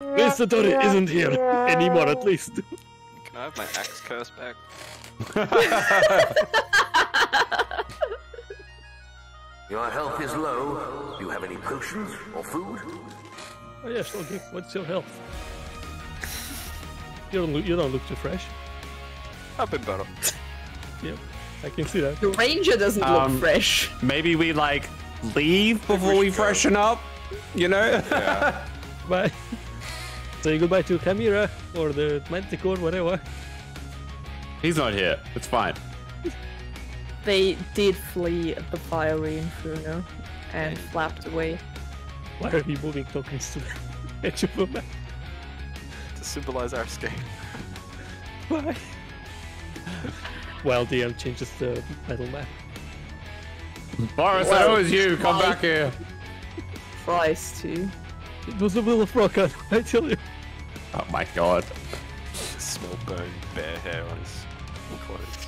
Mr. Dory isn't here anymore, at least. Can I have my axe curse back? Your health is low. Do you have any potions or food? Oh yes, okay. What's your health? You don't look too fresh. I've been better. Yeah, I can see that. The ranger doesn't look fresh. Maybe we like leave before we freshen up, you know? Yeah. Bye. Say goodbye to Chimera or the Manticore, whatever. He's not here. It's fine. They did flee the fiery inferno and flapped away. Why are we moving tokens to the edge of the map? To symbolize our escape. Why? While DM changes the metal map. Boris, that was you. Come back here. Fries too. It was the will of Rokan, I tell you. Oh my god. Small bone, bare hair on his clothes.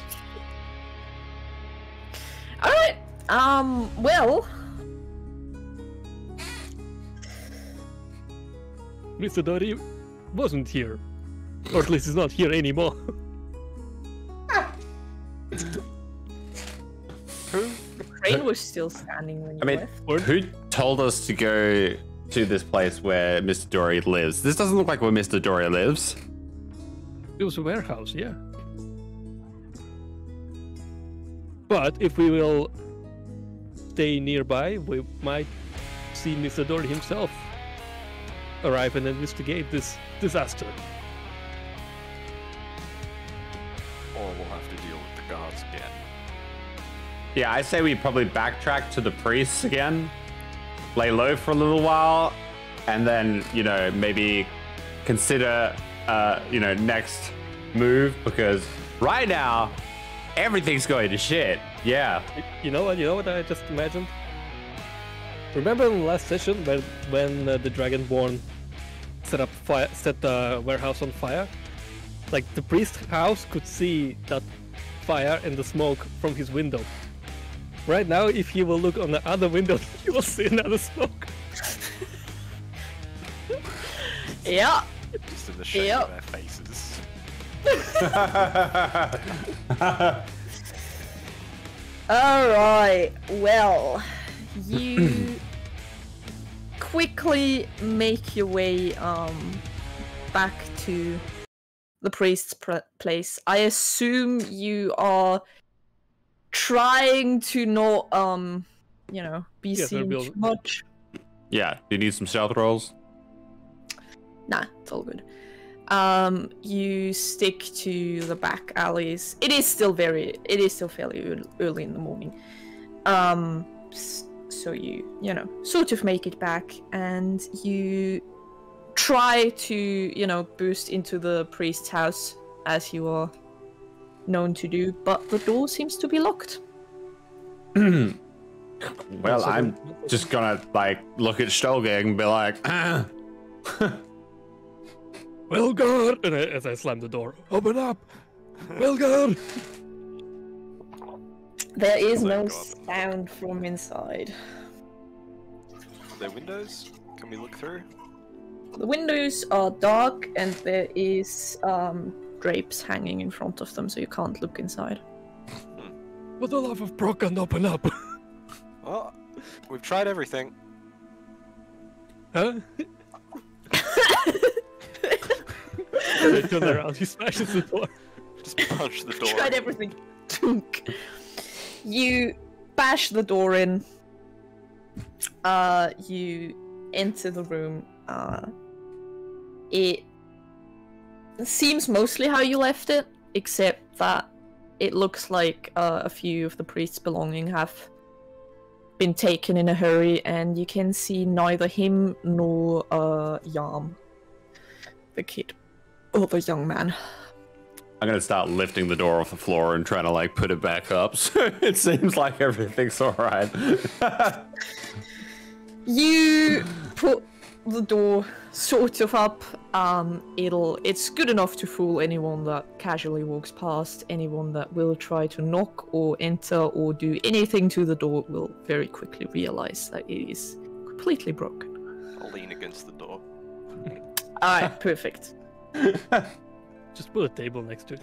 Alright, well... Mr. Dory wasn't here. Or at least he's not here anymore. The crane was still standing when you left. Who told us to go to this place where Mr. Dory lives? This doesn't look like where Mr. Dory lives. It was a warehouse, yeah. But if we will stay nearby, we might see Mr. Dory himself arrive and investigate this disaster. Or we'll have to deal with the guards again. Yeah, I say we probably backtrack to the priests again, lay low for a little while, and then, you know, maybe consider, next move, because right now, everything's going to shit. Yeah. You know what I just imagined? Remember in the last session when the Dragonborn set the warehouse on fire? Like the priest house could see that fire and the smoke from his window. Right now, if you will look on the other window, you will see another smoke. Yeah. Just in the shape of their faces. Alright, well, you quickly make your way back to the priest's place. I assume you are trying to not, be seen too much. Yeah, do you need some stealth rolls? Nah, it's all good. You stick to the back alleys. It is still fairly early in the morning. So you sort of make it back, and you try to, boost into the priest's house as you are known to do, but the door seems to be locked. Well, I'm just gonna, look at Stolgeg and be like, Well, God! And as I slam the door, open up! Well, God! There is no sound from inside. Are there windows? Can we look through? The windows are dark, and there is drapes hanging in front of them, so you can't look inside. For the love of Brocken, open up! Well, we've tried everything. Huh? They turn around, he smashes the door. Just punch the door. Tried everything. Tunk. You bash the door in. You enter the room. It seems mostly how you left it, except that it looks like a few of the priest's belongings have been taken in a hurry, and you can see neither him nor Yarm, the kid, or the young man. I'm gonna start lifting the door off the floor and trying to put it back up, so it seems like everything's alright. You put the door sort of up. It's good enough to fool anyone that casually walks past. Anyone that will try to knock or enter or do anything to the door will very quickly realize that it is completely broken. I'll lean against the door. Alright, perfect. Just put a table next to it.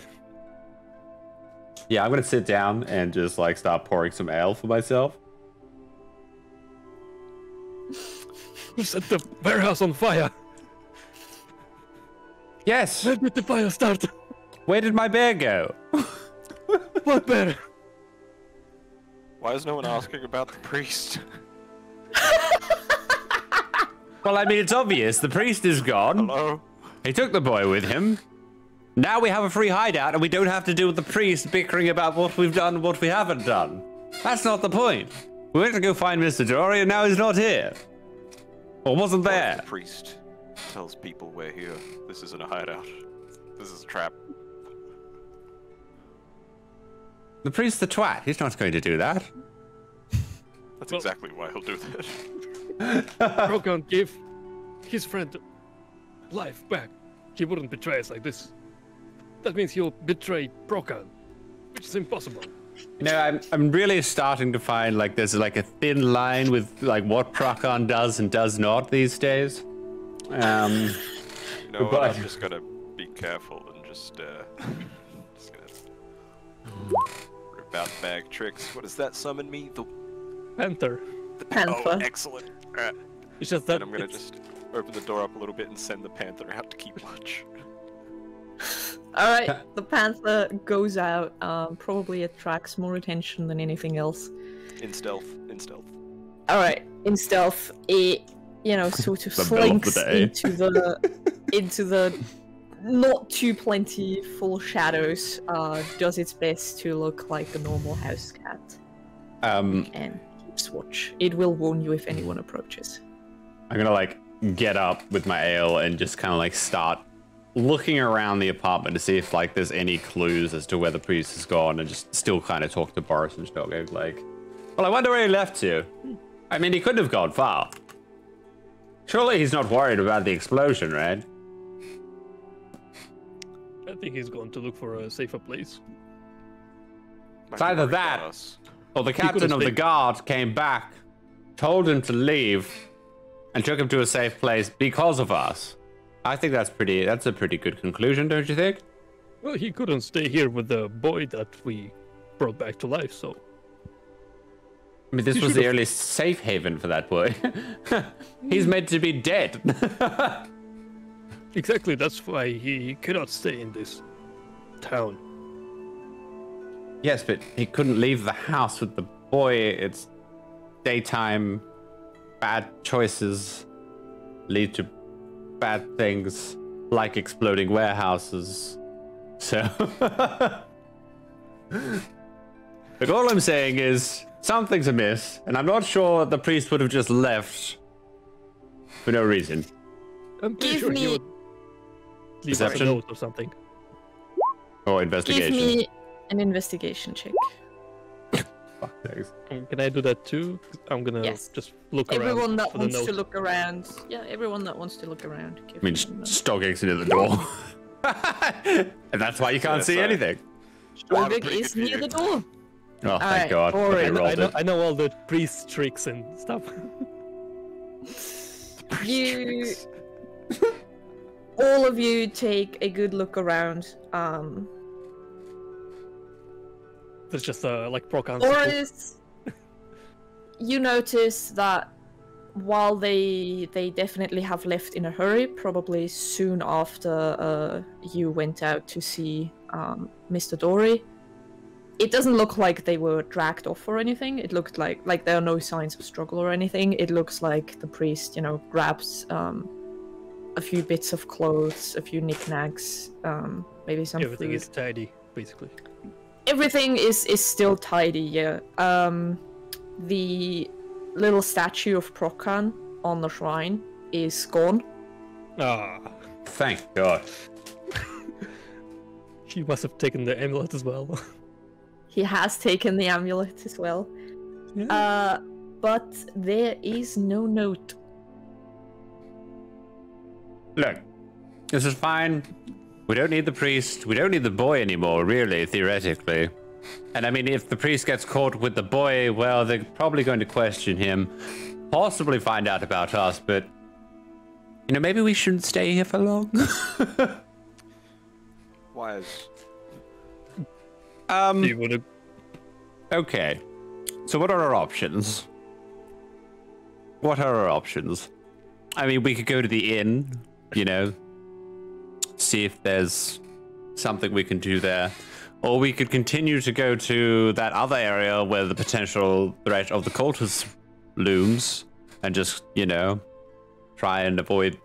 Yeah, I'm gonna sit down and just like start pouring some ale for myself. Who set the warehouse on fire? Yes. Where did the fire start? Where did my bear go? What bear? Why is no one asking about the priest? Well, I mean, it's obvious. The priest is gone. Hello? He took the boy with him. Now we have a free hideout and we don't have to deal with the priest bickering about what we've done and what we haven't done. That's not the point. We went to go find Mr. Dory and now he's not here. Or wasn't What if there. the priest tells people we're here? This isn't a hideout. This is a trap. The priest's the twat. He's not going to do that. That's Well- exactly why he'll do that. Brokan gave his friend life back. He wouldn't betray us like this. That means he'll betray Brokan, which is impossible. You know, I'm really starting to find like there's like a thin line with like what Procon does and does not these days. You know what? But- I'm just gonna be careful and just gonna rip out bag tricks. What does that summon me? The Panther. Panther. Oh, excellent. Alright. It's just that Then I'm gonna it's- just open the door up a little bit and send the panther out to keep watch. Alright, the panther goes out, probably attracts more attention than anything else. In stealth. In stealth. Alright, in stealth, it, sort of The middle of the slinks day. into the not too plentiful shadows, does its best to look like a normal house cat, and keeps watch. It will warn you if anyone approaches. I'm gonna like get up with my ale and just kind of like start looking around the apartment to see if like there's any clues as to where the priest has gone, and just still kind of talk to Boris and Stogo like, well, I wonder where he left to. I mean, he couldn't have gone far. Surely he's not worried about the explosion, right? I think he's going to look for a safer place. Might It's be either worried that- about us. Well, the could have captain of the stayed- guard came back, told him to leave, and took him to a safe place because of us. I think that's a pretty good conclusion, don't you think? Well, he couldn't stay here with the boy that we brought back to life, so I mean, this He was the should've- only safe haven for that boy. He's meant to be dead. exactly that's why he cannot stay in this town. Yes, but he couldn't leave the house with the boy. It's daytime. Bad choices lead to bad things, like exploding warehouses. So... But all I'm saying is, something's amiss, and I'm not sure the priest would have just left for no reason. I'm pretty Give sure he me- would leave us a Perception? note or something. Or Give investigation. me an investigation check. Fuck, thanks. Can I do that too? I'm gonna Yes. just look Everyone around that for the wants to note. look around. Yeah, everyone that wants to look around. I mean, Stogging's near the door. And that's why you can't see so- anything. I have a Stolvig pretty is good near view. the door. Oh, thank Alright, God. Boris. Okay, I rolled it. know all the priest tricks and stuff. You, all of you, take a good look around. There's just like Procon's. Boris, you notice that while they definitely have left in a hurry, probably soon after you went out to see Mr. Dory, it doesn't look like they were dragged off or anything. It looked like there are no signs of struggle or anything. It looks like the priest, grabs a few bits of clothes, a few knickknacks, maybe some Everything food. is tidy, basically. Everything is still tidy, yeah. The little statue of Prokan on the shrine is gone. Ah, Thank God. he must have taken the amulet as well. He has taken the amulet as well. Yeah. But there is no note. Look, this is fine. We don't need the priest. We don't need the boy anymore, really, theoretically. And I mean, if the priest gets caught with the boy, well, they're probably going to question him, possibly find out about us, but You know, maybe we shouldn't stay here for long. Why is... Do you want to? Okay. So what are our options? What are our options? I mean, we could go to the inn, you know, see if there's something we can do there. Or we could continue to go to that other area where the potential threat of the cultists looms and just, you know, try and avoid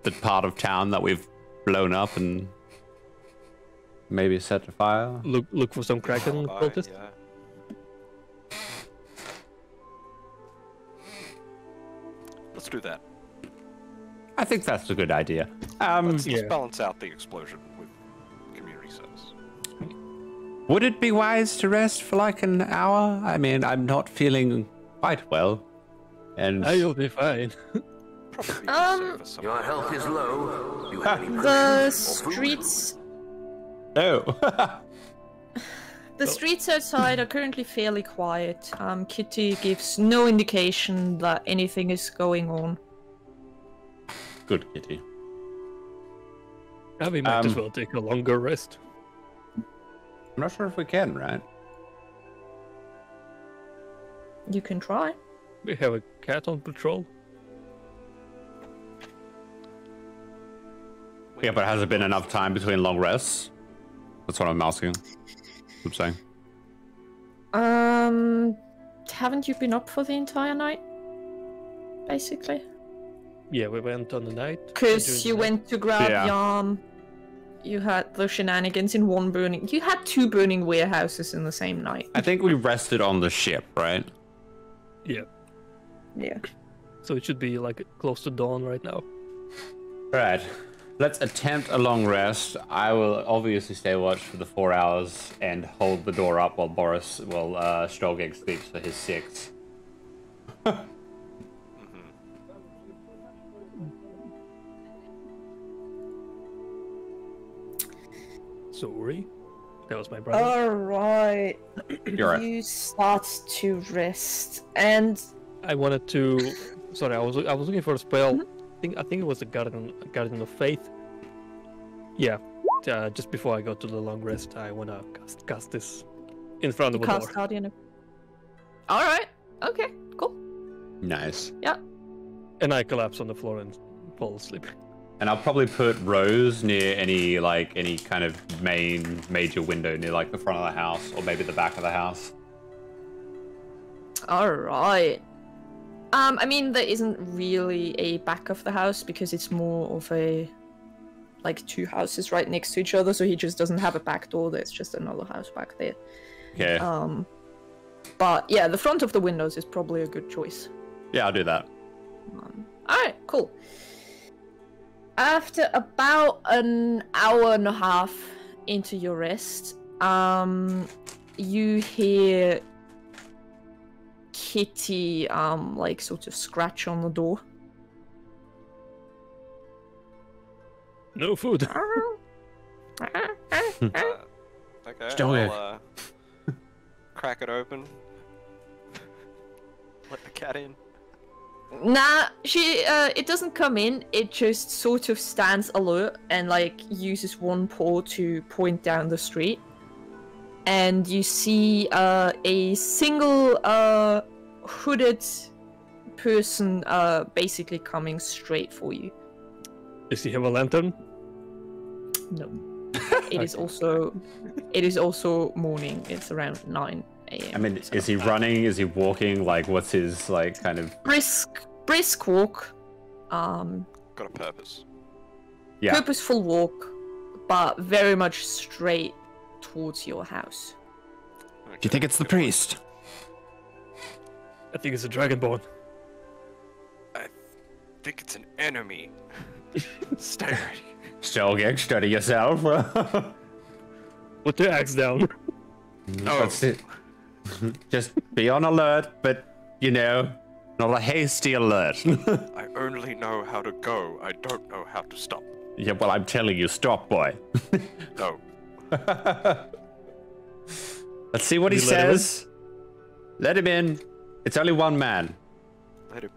the part of town that we've blown up and maybe set a fire. Look for some Kraken cultists. Yeah. Let's do that. I think that's a good idea. Let's Yeah. balance out the explosion with community service. Would it be wise to rest for like an hour? I mean, I'm not feeling quite well. And You'll be fine. Probably be safer somewhere. Your health is low. You have any The potions or food? streets, oh. the streets outside are currently fairly quiet. Kitty gives no indication that anything is going on. Good kitty. We might as well take a longer rest. I'm not sure if we can, right? You can try. We have a cat on patrol. Yeah, but has it been enough time between long rests? That's what I'm asking. I'm saying. Haven't you been up for the entire night? Basically. Yeah, we went on the night. Because you went to grab Yeah. Yam. You had the shenanigans in one burning. You had 2 burning warehouses in the same night. I think we rested on the ship, right? Yeah, Yeah. so it should be like close to dawn right now. Right. Let's attempt a long rest. I will obviously stay watch for the 4 hours and hold the door up while Stolgeg sleeps for his 6. Sorry, that was my brother. Alright. You're right. You start to rest. And I wanted to. Sorry, I was looking for a spell. I think it was a Garden of Faith. Yeah, just before I go to the long rest, I wanna cast this in front of the cast door. Guardian of... Alright. Okay, cool. Nice. Yeah. And I collapse on the floor and fall asleep. And I'll probably put Rose near any kind of major window near like the front of the house or maybe the back of the house. Alright. I mean, there isn't really a back of the house because it's more of a... like 2 houses right next to each other, so he just doesn't have a back door. There's just another house back there. Okay. But yeah, the front of the windows is probably a good choice. Yeah, I'll do that. Alright, cool. After about an hour and a half into your rest, you hear Kitty, like sort of scratch on the door. No food. Okay, Stolgeg. I'll crack it open. Let the cat in. Nah, it doesn't come in, it just sort of stands alert and like uses one paw to point down the street. And you see a single hooded person basically coming straight for you. Does he have a lantern? No. It is also morning, it's around 9 a.m. I mean, so- is he running? Is he walking? Like, what's his like kind of? brisk walk. Got a purpose. Yeah. Purposeful walk, but very much straight towards your house. Do you think it's the priest? I think it's a dragonborn. I think it's an enemy. Stay ready. Stolgeg, study yourself. Put the axe down. No. That's it. Just be on alert, but you know, not a hasty alert. I only know how to go. I don't know how to stop. Yeah, well, I'm telling you, stop, boy. No. Let's see what he You let him in? says. Let him in. It's only one man. Let him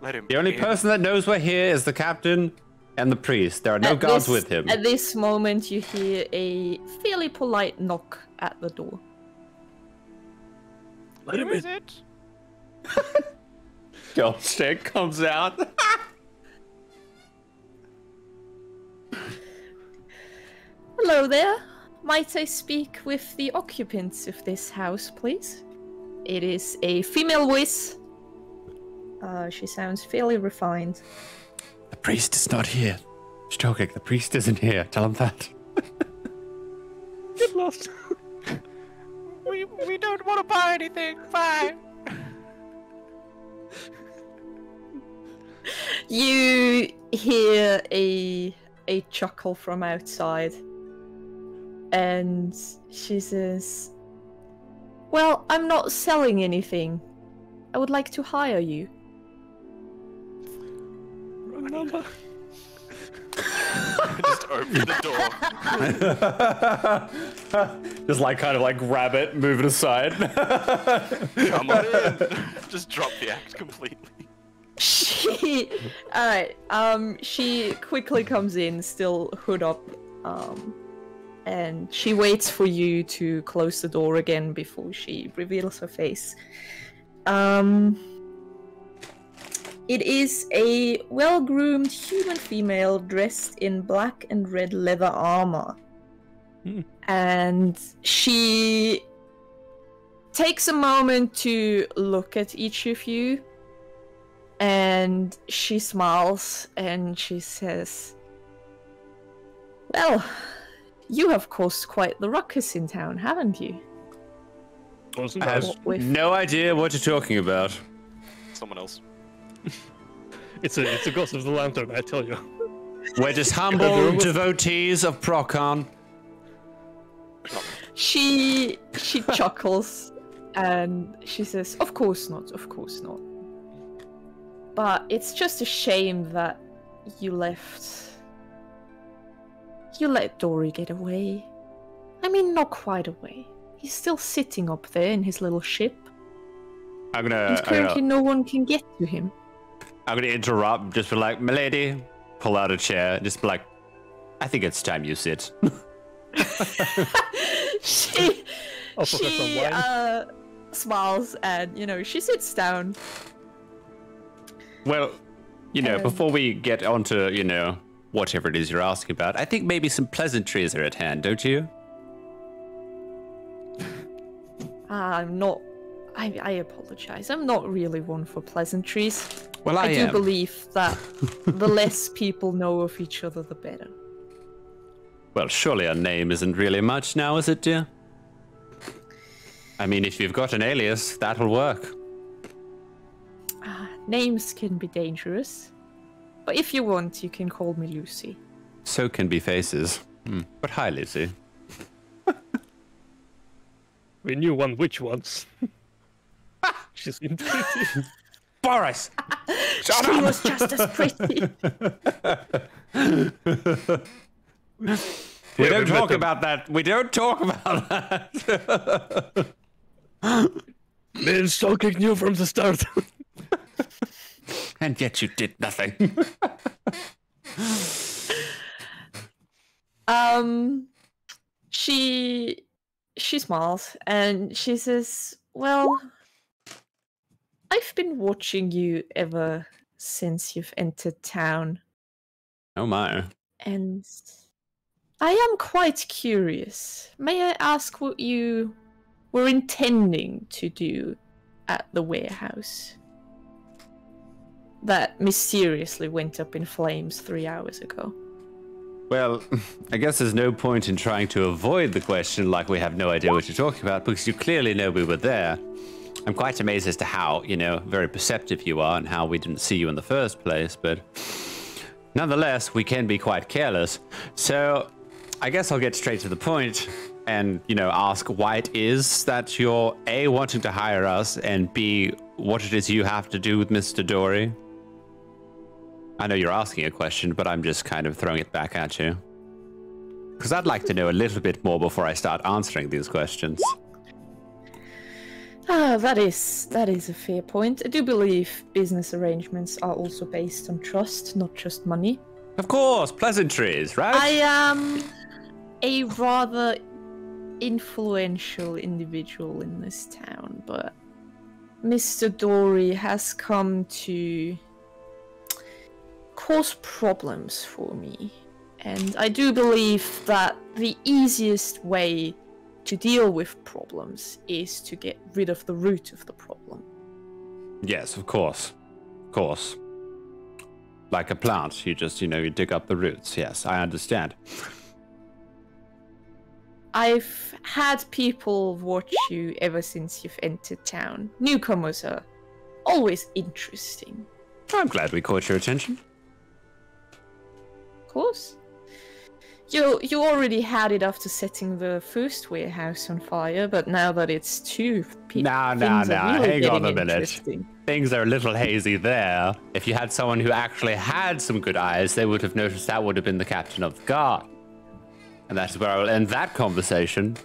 Let him The only in. person that knows we're here is the captain and the priest. There are no guards with him. At this moment, you hear a fairly polite knock at the door. Let him Who is in. it? Goldstick comes out. Hello there. Might I speak with the occupants of this house, please? It is a female voice. She sounds fairly refined. The priest is not here. Stokik, the priest isn't here. Tell him that. Get lost. We don't want to buy anything. Bye. You hear a chuckle from outside, and she says, "Well, I'm not selling anything. I would like to hire you." Wrong number. Just open the door. Just like kind of like grab it, move it aside. Come on in. Just drop the act completely. Alright, she quickly comes in, still hood up, and she waits for you to close the door again before she reveals her face. It is a well-groomed human female dressed in black and red leather armor. And she takes a moment to look at each of you, and she smiles and she says, "Well, you have caused quite the ruckus in town, haven't you?" Wasn't I have that? no idea what you're talking about. Someone else. It's a ghost of the lantern, I tell you. We're just humble devotees of Procon. She chuckles and she says, "Of course not, of course not. But it's just a shame that you let Dory get away. I mean, not quite away. He's still sitting up there in his little ship. And currently no one can get to him." I'm gonna interrupt, just be like, "Milady," pull out a chair, just be like, "I think it's time you sit." She Offer her some wine. smiles and, she sits down. Well, before we get onto, whatever it is you're asking about, I think maybe some pleasantries are at hand, don't you? I'm not. I apologize. I'm not really one for pleasantries. Well, I do am. believe that the less people know of each other, the better. Well, surely a name isn't really much now, is it, dear? I mean, if you've got an alias, that'll work. Names can be dangerous. But if you want, you can call me Lucy. So can be faces. But hi, Lucy. We knew one witch once. She's been pretty. Boris! Shut She up! was just as pretty. We don't talk about that. We don't talk about that. Man, Stokik knew from the start. And yet you did nothing. She smiles and she says, "Well, I've been watching you ever since you've entered town, Oh my. and I am quite curious. May I ask what you were intending to do at the warehouse that mysteriously went up in flames 3 hours ago?" Well, I guess there's no point in trying to avoid the question like we have no idea what you're talking about, because you clearly know we were there. I'm quite amazed as to how, very perceptive you are and how we didn't see you in the first place, but nonetheless, we can be quite careless. So I guess I'll get straight to the point and, ask why it is that you're A, wanting to hire us, and B, what it is you have to do with Mr. Dory. I know you're asking a question, but I'm just kind of throwing it back at you. Because I'd like to know a little bit more before I start answering these questions. That is a fair point. I do believe business arrangements are also based on trust, not just money. Of course, pleasantries, right? I am a rather influential individual in this town, but Mr. Dory has come to cause problems for me. And I do believe that the easiest way to deal with problems is to get rid of the root of the problem. Yes, of course. Of course. Like a plant, you just, you dig up the roots. Yes, I understand. I've had people watch you ever since you've entered town. Newcomers are always interesting. I'm glad we caught your attention. Of course. You already had it after setting the first warehouse on fire, but now that it's two people, Now, hang on a minute. Things are a little hazy there. If you had someone who actually had some good eyes, they would have noticed that would have been the captain of the guard. And that's where I will end that conversation.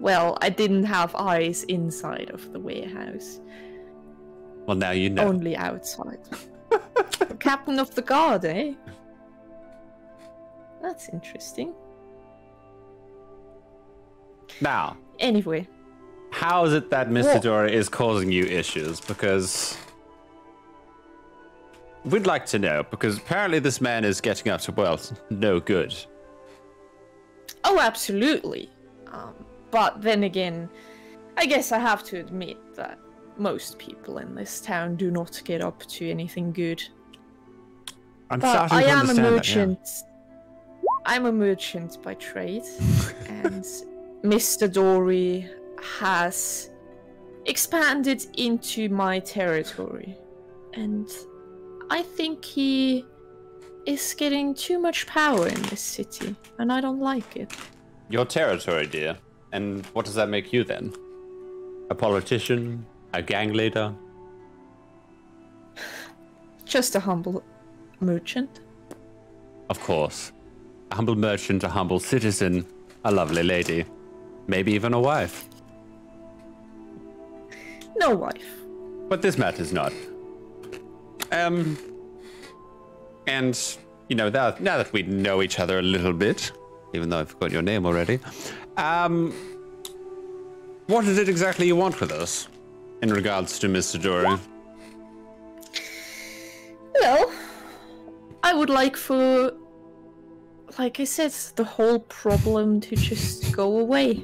Well, I didn't have eyes inside of the warehouse. Well, now you know. Only outside. The captain of the guard, eh? That's interesting. Now. Anyway. How is it that Mr. Dory is causing you issues? Because we'd like to know, because apparently this man is getting up to, well, no good. Oh, absolutely. But then again, I guess I have to admit that most people in this town do not get up to anything good. But I am a merchant. That, yeah. I'm a merchant by trade, and Mr. Dory has expanded into my territory, and I think he is getting too much power in this city, and I don't like it. Your territory, dear. And what does that make you then? A politician? A gang leader? Just a humble merchant. Of course. A humble merchant, a humble citizen, a lovely lady. Maybe even a wife. No wife. But this matters not. And, now that we know each other a little bit, even though I've forgotten your name already, what is it exactly you want with us in regards to Mr. Dory? Well, I would like for, like I said, the whole problem to just go away.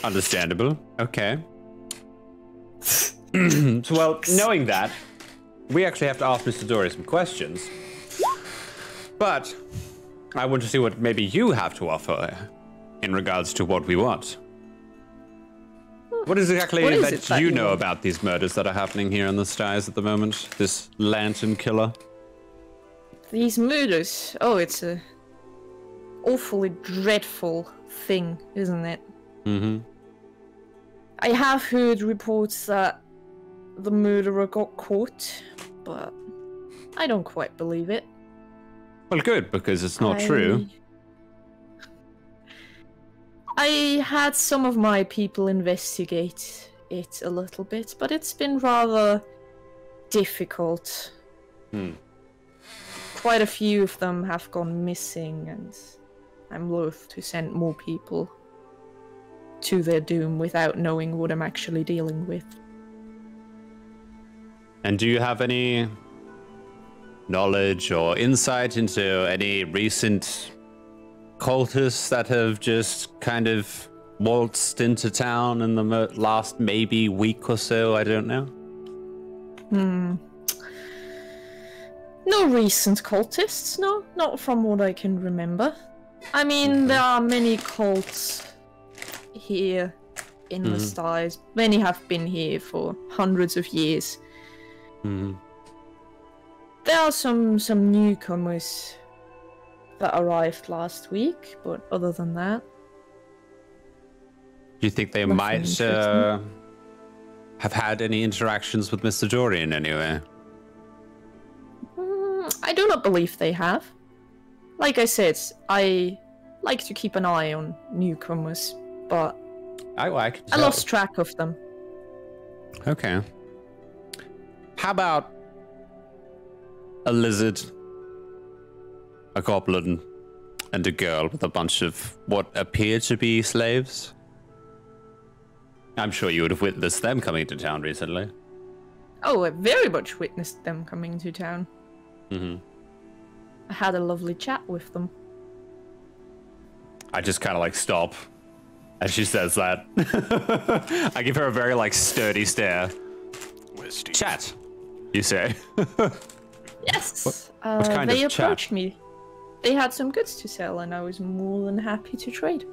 Understandable. Okay. So, well, knowing that, we actually have to ask Mr. Dory some questions. But I want to see what maybe you have to offer in regards to what we want. What is exactly that you know about these murders that are happening here in the Styze at the moment? This lantern killer? These murders? Oh, it's a awfully dreadful thing, isn't it? Mm-hmm. I have heard reports that the murderer got caught, but I don't quite believe it. Well, good, because it's not true. I had some of my people investigate it a little bit, but it's been rather difficult. Quite a few of them have gone missing, and I'm loath to send more people to their doom without knowing what I'm actually dealing with. And do you have any knowledge or insight into any recent cultists that have just kind of waltzed into town in the last maybe week or so? I don't know. No recent cultists, no. Not from what I can remember. I mean, there are many cults here in the Styze. Many have been here for hundreds of years. There are some newcomers that arrived last week, but other than that... Do you think they might have had any interactions with Mr. Dory in any way? I do not believe they have. Like I said, I like to keep an eye on newcomers, but I can I tell. lost track of them. Okay. How about a lizard, a goblin, and a girl with a bunch of what appear to be slaves? I'm sure you would have witnessed them coming to town recently. Oh, I very much witnessed them coming to town. Mm-hmm. I had a lovely chat with them. I just kind of like stop as she says that. I give her a very like sturdy stare. Where's Steve? Chat, you say? Yes, what kind they of chat? approached me. They had some goods to sell, and I was more than happy to trade.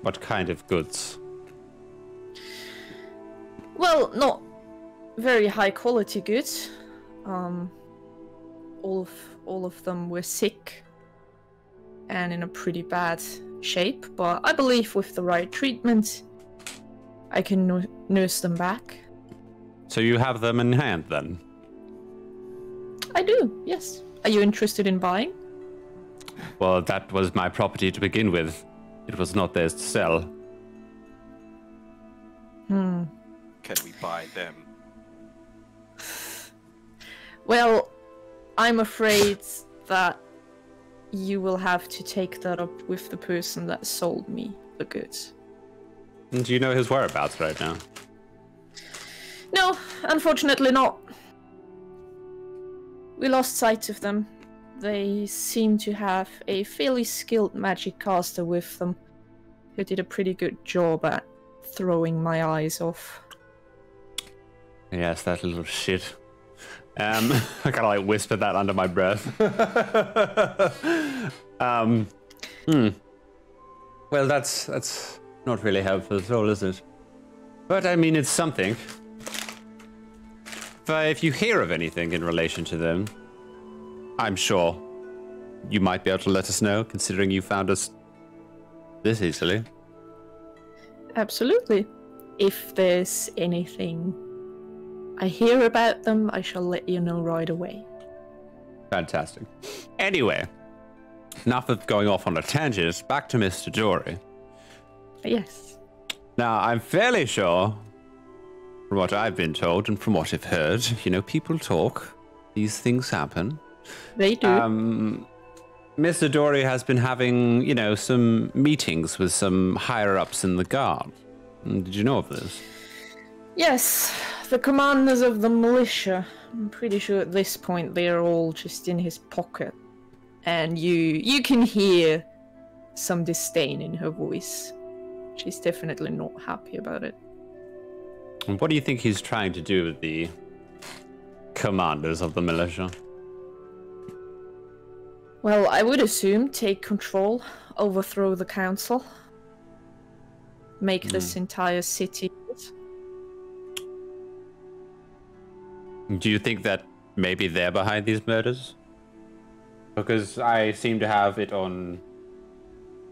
What kind of goods? Well, not very high quality goods. All of them were sick and in a pretty bad shape, but I believe with the right treatment, I can nurse them back. So you have them in hand then? I do, yes. Are you interested in buying? Well, that was my property to begin with. It was not theirs to sell. Hmm. Can we buy them? Well, I'm afraid that you will have to take that up with the person that sold me the goods. Do you know his whereabouts right now? No, unfortunately not. We lost sight of them. They seem to have a fairly skilled magic caster with them, who did a pretty good job at throwing my eyes off. Yes, that little shit. I kind of like whispered that under my breath. Well, that's not really helpful at all, is it? But I mean, it's something. But if you hear of anything in relation to them, I'm sure you might be able to let us know, considering you found us this easily. Absolutely. If there's anything I hear about them, I shall let you know right away. Fantastic. Anyway, enough of going off on a tangent, back to Mr. Dory. Yes. Now, I'm fairly sure, from what I've been told and from what I've heard, you know, people talk, these things happen. They do. Mr. Dory has been having, you know, some meetings with some higher-ups in the guard. Did you know of this? Yes, the commanders of the militia. I'm pretty sure at this point they're all just in his pocket. And you can hear some disdain in her voice. She's definitely not happy about it. And what do you think he's trying to do with the commanders of the militia? Well, I would assume take control, overthrow the council, make this entire city. Do you think that maybe they're behind these murders? Because I seem to have it on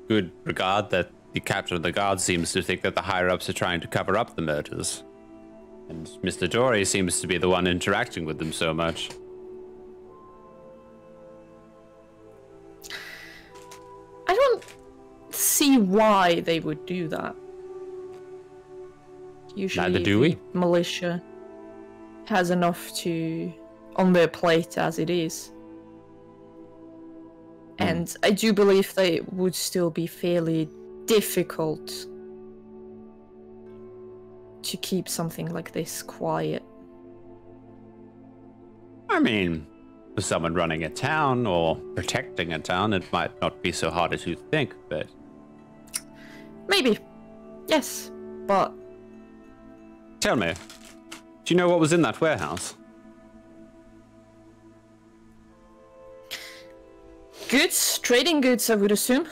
good regard that the captain of the guard seems to think that the higher-ups are trying to cover up the murders. And Mr. Dory seems to be the one interacting with them so much. I don't see why they would do that. Usually Neither do we. the militia has enough on their plate as it is. And I do believe that it would still be fairly difficult to keep something like this quiet. I mean, for someone running a town or protecting a town, it might not be so hard as you think, but... Maybe. Yes, but... Tell me, do you know what was in that warehouse? Goods? Trading goods, I would assume.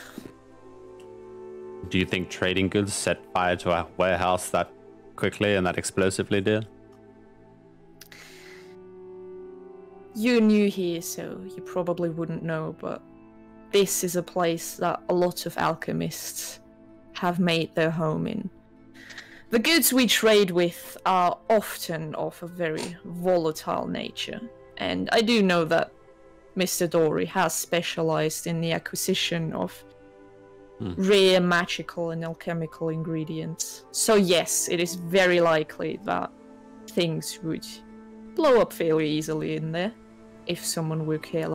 Do you think trading goods set fire to a warehouse that quickly and that explosively, dear? You're new here, so you probably wouldn't know, but this is a place that a lot of alchemists have made their home in. The goods we trade with are often of a very volatile nature, and I do know that Mr. Dory has specialized in the acquisition of rare magical and alchemical ingredients. So yes, it is very likely that things would blow up fairly easily in there if someone were careless.